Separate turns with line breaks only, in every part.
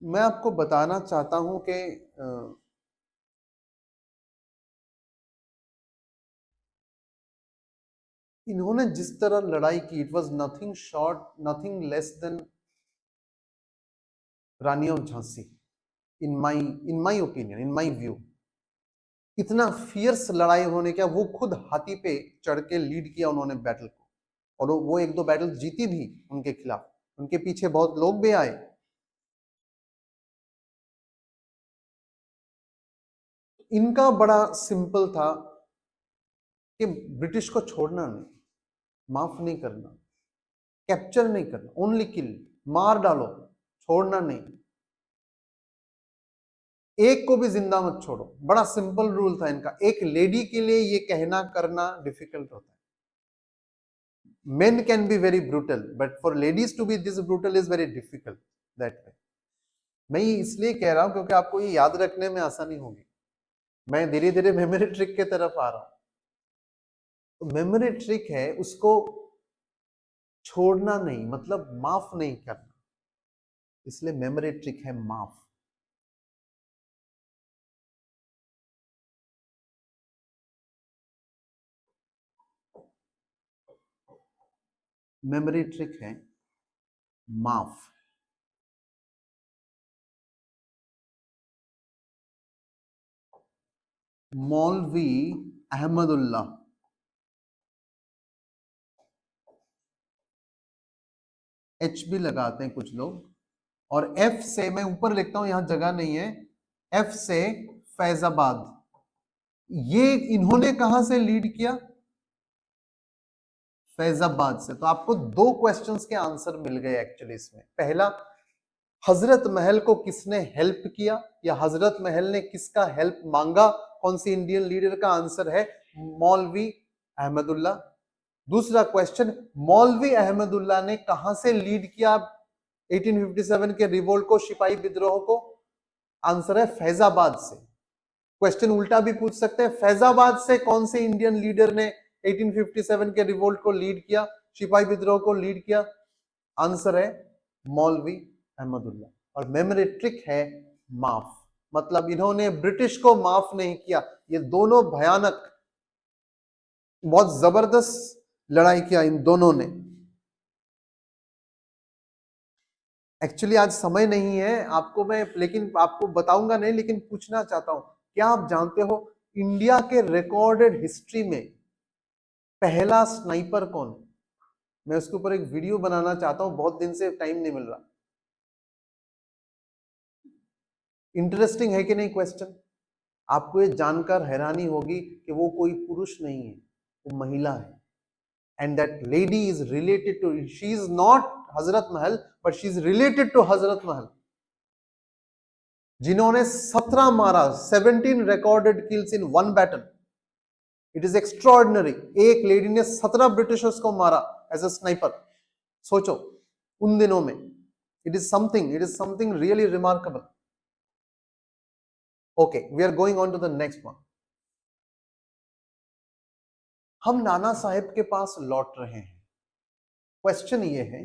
मैं आपको बताना चाहता हूं कि इन्होंने जिस तरह लड़ाई की, it was nothing short, nothing less than Rani of Jhansi, in my opinion, in my view. इतना फियर्स लड़ाई उन्होंने किया, वो खुद हाथी पे चढ़ के लीड किया उन्होंने बैटल को, और वो एक दो बैटल जीती भी उनके खिलाफ, उनके पीछे बहुत लोग भी आए। इनका बड़ा सिंपल था कि ब्रिटिश को छोड़ना नहीं, माफ नहीं करना, कैप्चर नहीं करना, ओनली किल, मार डालो, छोड़ना नहीं, एक को भी जिंदा मत छोड़ो। बड़ा सिंपल रूल था इनका। एक लेडी के लिए ये कहना करना डिफिकल्ट होता है। Men can be very brutal, but for ladies to be this brutal is very difficult that way. मैं ये इसलिए कह रहा हूं क्योंकि आपको ये याद रखने में आसानी होगी। मैं धीरे धीरे मेमोरी ट्रिक के तरफ आ रहा हूं। तो मेमोरी ट्रिक है, उसको छोड़ना नहीं, मतलब माफ नहीं करना, इसलिए मेमोरी ट्रिक है माफ। मेमोरी ट्रिक है माफ। मौलवी अहमदुल्ला, एच भी लगाते हैं कुछ लोग, और एफ से मैं ऊपर लिखता हूं, यहां जगह नहीं है, एफ से फैजाबाद। ये इन्होंने कहां से लीड किया? फैजाबाद से। तो आपको दो क्वेश्चंस के आंसर मिल गए एक्चुअली इसमें। पहला, हजरत महल को किसने हेल्प किया, या हजरत महल ने किसका हेल्प मांगा, कौन सी इंडियन लीडर का? आंसर है मौलवी अहमदुल्ला। दूसरा क्वेश्चन, मौलवी अहमदुल्ला ने कहां से लीड किया 1857 के रिवोल्ट को, सिपाही विद्रोह को? आंसर है फैजाबाद से। क्वेश्चन उल्टा भी पूछ सकते हैं, फैजाबाद से कौन से इंडियन लीडर ने 1857 के रिवोल्ट को लीड किया, सिपाही विद्रोह को लीड किया? आंसर है मौलवी अहमदुल्ला। और मेमोरी ट्रिक है माफ, मतलब इन्होंने ब्रिटिश को माफ नहीं किया। ये दोनों भयानक, बहुत जबरदस्त लड़ाई किया इन दोनों ने। एक्चुअली आज समय नहीं है आपको मैं, लेकिन आपको बताऊंगा नहीं, लेकिन पूछना चाहता हूं, क्या आप जानते हो इंडिया के रिकॉर्डेड हिस्ट्री में पहला स्नाइपर कौन है? मैं उसके ऊपर एक वीडियो बनाना चाहता हूं, बहुत दिन से टाइम नहीं मिल रहा। इंटरेस्टिंग है कि नहीं क्वेश्चन? आपको ये जानकर हैरानी होगी कि वो कोई पुरुष नहीं है, वो महिला है। And that lady is related to, she is not Hazrat Mahal, but she is related to Hazrat Mahal, जिन्होंने 17 मारा, 17 recorded kills in one battle. It is extraordinary. एक लेडी ने 17 ब्रिटिशर्स को मारा एज अ स्नाइपर। सोचो उन दिनों में, it is something really remarkable. Okay, we are going on to the next one. हम नाना साहेब के पास लौट रहे हैं। क्वेश्चन ये है,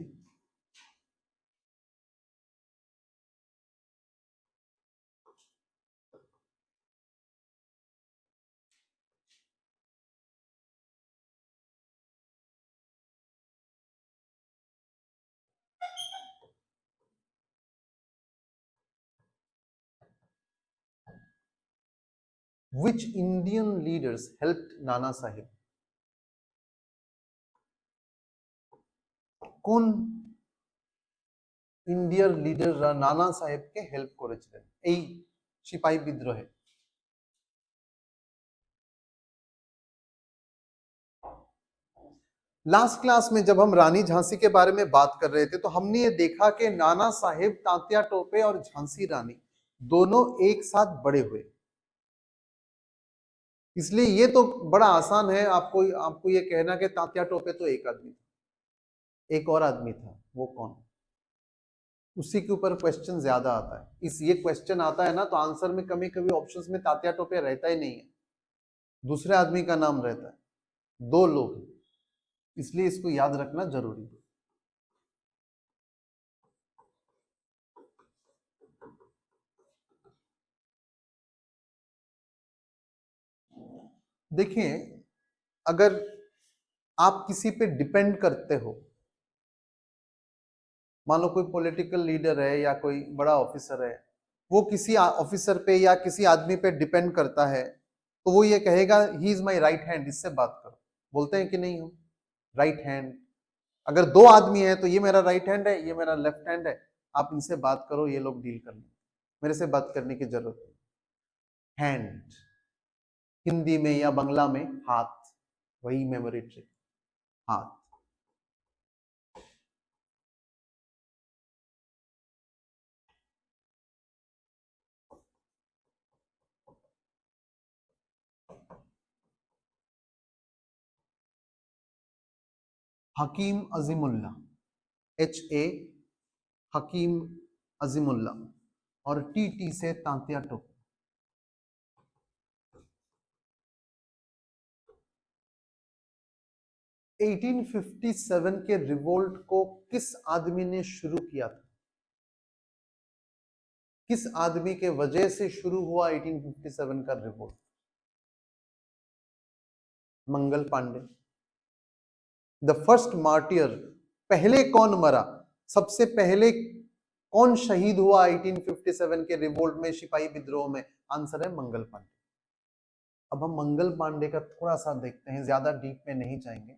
which Indian leaders helped Nana Saheb? কোন ইন্ডিয়ার লিডাররা নানা সাহেবকে হেল্প করেছিলেন এই সিপাহী বিদ্রোহে? लास्ट क्लास में जब हम रानी झांसी के बारे में बात कर रहे थे, तो हमने ये देखा कि नाना साहेब, तात्या टोपे और झांसी रानी दोनों एक साथ बड़े हुए। इसलिए ये तो बड़ा आसान है आपको आपको ये कहना कि तात्या टोपे तो एक आदमी था, एक और आदमी था, वो कौन? उसी के ऊपर क्वेश्चन ज्यादा आता है। इस ये क्वेश्चन आता है ना, तो आंसर में कभी कभी ऑप्शंस में तात्या टोपे रहता ही नहीं है, दूसरे आदमी का नाम रहता है। दो लोग हैं, इसलिए इसको याद रखना जरूरी है। देखिए, अगर आप किसी पे डिपेंड करते हो, मान लो कोई पॉलिटिकल लीडर है या कोई बड़ा ऑफिसर है, वो किसी ऑफिसर पे या किसी आदमी पे डिपेंड करता है, तो वो ये कहेगा he is my right hand, इससे बात करो। बोलते हैं कि नहीं हम, राइट हैंड। अगर दो आदमी है तो ये मेरा राइट हैंड है, ये मेरा लेफ्ट हैंड है, आप इनसे बात करो, ये लोग डील कर लें, मेरे से बात करने की जरूरत नहीं। हैंड, हिंदी में या बंगला में हाथ, वही मेमोरी ट्रिक, हाथ। हकीम अजीमुल्ला, HA, हकीम अजीमुल्ला, और TT से तांतिया टोपे। 1857 के रिवोल्ट को किस आदमी ने शुरू किया था? किस आदमी के वजह से शुरू हुआ 1857 का revolt? Mangal Pandey, the first martyr. पहले कौन मरा, सबसे पहले कौन शहीद हुआ 1857 के रिवोल्ट में, सिपाही विद्रोह में? आंसर है मंगल पांडे। अब हम मंगल पांडे का थोड़ा सा देखते हैं, ज्यादा डीप में नहीं जाएंगे।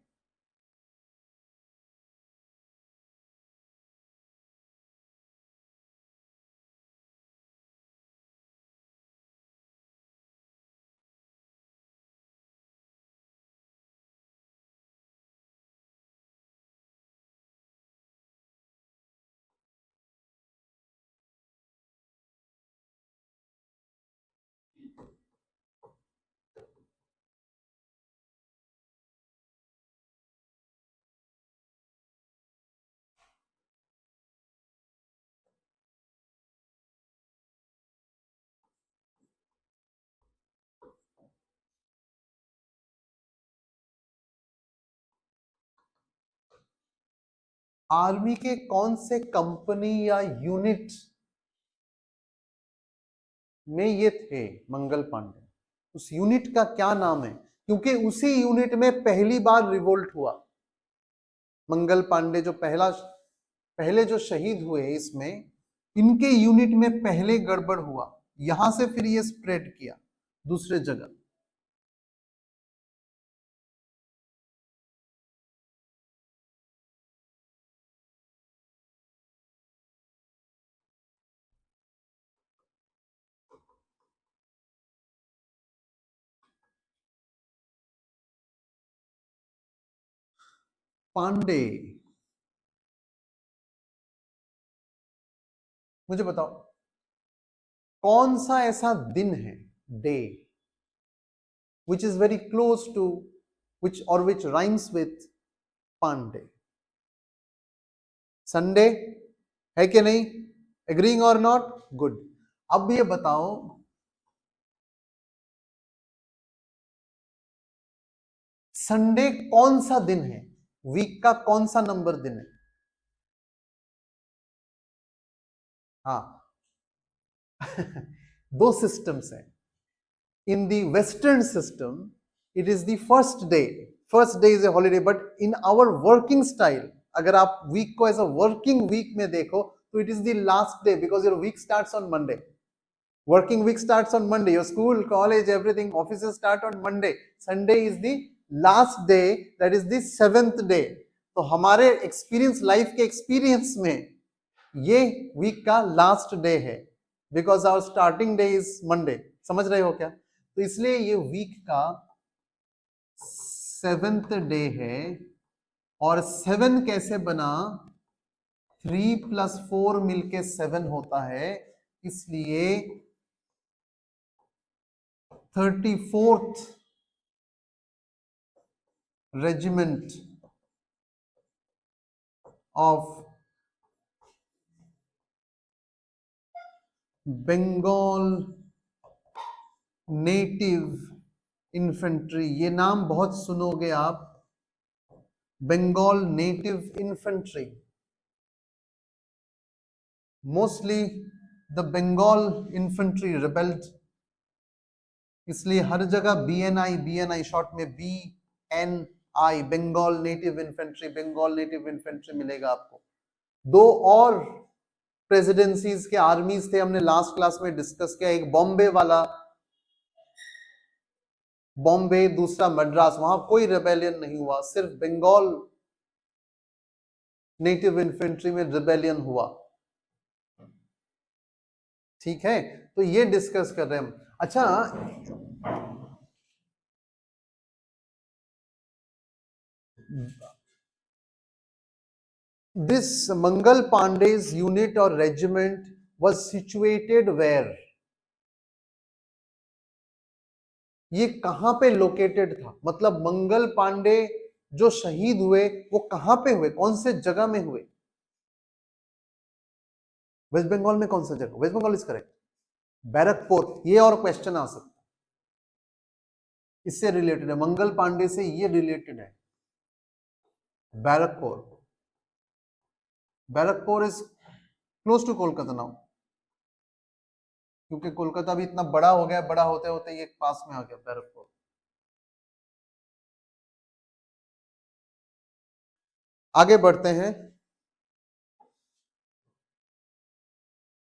आर्मी के कौन से कंपनी या यूनिट में ये थे मंगल पांडे? उस यूनिट का क्या नाम है? क्योंकि उसी यूनिट में पहली बार रिवोल्ट हुआ। मंगल पांडे जो पहले जो शहीद हुए इसमें, इनके यूनिट में पहले गड़बड़ हुआ, यहां से फिर ये स्प्रेड किया दूसरे जगह। पांडे, मुझे बताओ कौन सा ऐसा दिन है, day, which is very close to which or which rhymes with Pandey? Sunday है कि नहीं? एग्रीइंग और नॉट? गुड। अब ये बताओ संडे कौन सा दिन है, वीक का कौन सा नंबर दिन है? हाँ दो सिस्टम्स हैं। In the western system it is the first day, first day is a holiday, but in our working style, अगर आप वीक को एज अ वर्किंग वीक में देखो तो it is the last day, because your week starts on Monday. Working week starts on Monday. Your school, college, everything, offices start on Monday. Sunday is the last day, that is the 7th day. तो हमारे experience, life के experience में ये week का last day है, because our starting day is Monday. समझ रहे हो क्या? तो इसलिए ये वीक का 7th डे है। और 7 कैसे बना? 3 + 4 मिलके 7 होता है, इसलिए 34th regiment of Bengal native infantry, ये नाम बहुत सुनोगे आप, Bengal native infantry. Mostly the Bengal infantry rebelled इसलिए हर जगह BNI शॉर्ट में BNI, बंगाल नेटिव इन्फेंट्री मिलेगा आपको। दो और प्रेसिडेंसीज के आर्मीज थे, हमने लास्ट क्लास में डिस्कस किया, एक बॉम्बे वाला, बॉम्बे, दूसरा मद्रास, वहां कोई रेबेलियन नहीं हुआ, सिर्फ बंगाल नेटिव इन्फेंट्री में रिबेलियन हुआ। ठीक है, तो ये डिस्कस कर रहे हैं हम। अच्छा, दिस मंगल पांडेज यूनिट और रेजिमेंट वाज सिचुएटेड वेयर, ये कहां पे लोकेटेड था, मतलब मंगल पांडे जो शहीद हुए वो कहां पे हुए, कौन से जगह में हुए? वेस्ट बंगाल में कौन सा जगह? West Bengal is correct, Barrackpore. ये और क्वेश्चन आ सकता है, इससे रिलेटेड है, मंगल पांडे से ये रिलेटेड है। Barrackpore, Barrackpore is close to Kolkata now, क्योंकि कोलकाता भी इतना बड़ा हो गया, बड़ा होते होते ये पास में आ गया बैरकपुर। आगे बढ़ते हैं,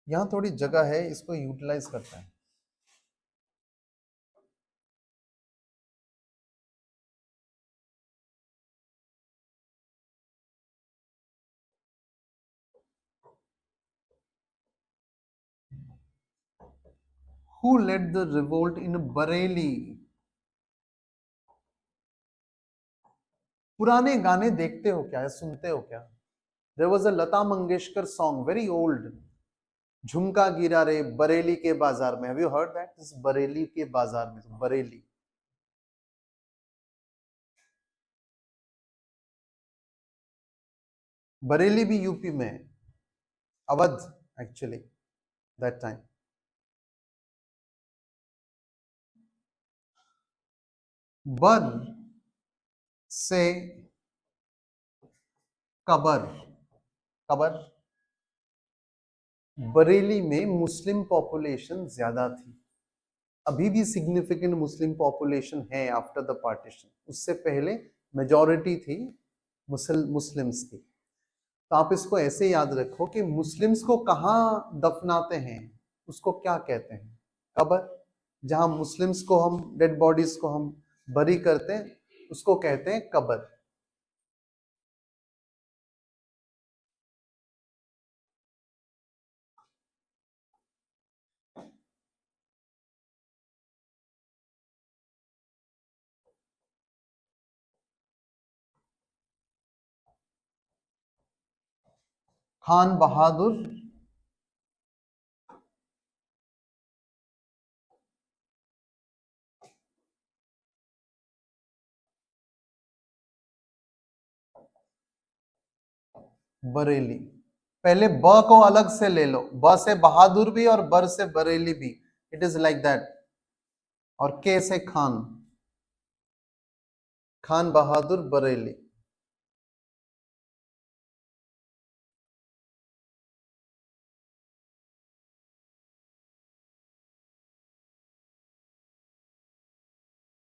यहां थोड़ी जगह है, इसको यूटिलाइज करते हैं। Who led the revolt in Bareilly? पुराने गाने देखते हो क्या, सुनते हो क्या? There was a Lata Mangeshkar song, very old, झुमका गिरा रे बरेली के बाजार में। Have you heard that? This Bareilly के बाजार में, बरेली। बरेली भी यूपी में है, अवध एक्चुअली that time। बर से कबर, कबर, बरेली में मुस्लिम पॉपुलेशन ज्यादा थी, अभी भी सिग्निफिकेंट मुस्लिम पॉपुलेशन है आफ्टर द पार्टीशन, उससे पहले मेजॉरिटी थी मुस्लिम्स की। तो आप इसको ऐसे याद रखो कि मुस्लिम्स को कहाँ दफनाते हैं, उसको क्या कहते हैं? कबर। जहां मुस्लिम्स को हम, डेड बॉडीज को हम बरी करते हैं, उसको कहते हैं कबर। खान बहादुर बरेली। पहले ब को अलग से ले लो, ब से बहादुर भी और बर से बरेली भी, इट इज लाइक दैट। और के से खान, खान बहादुर बरेली।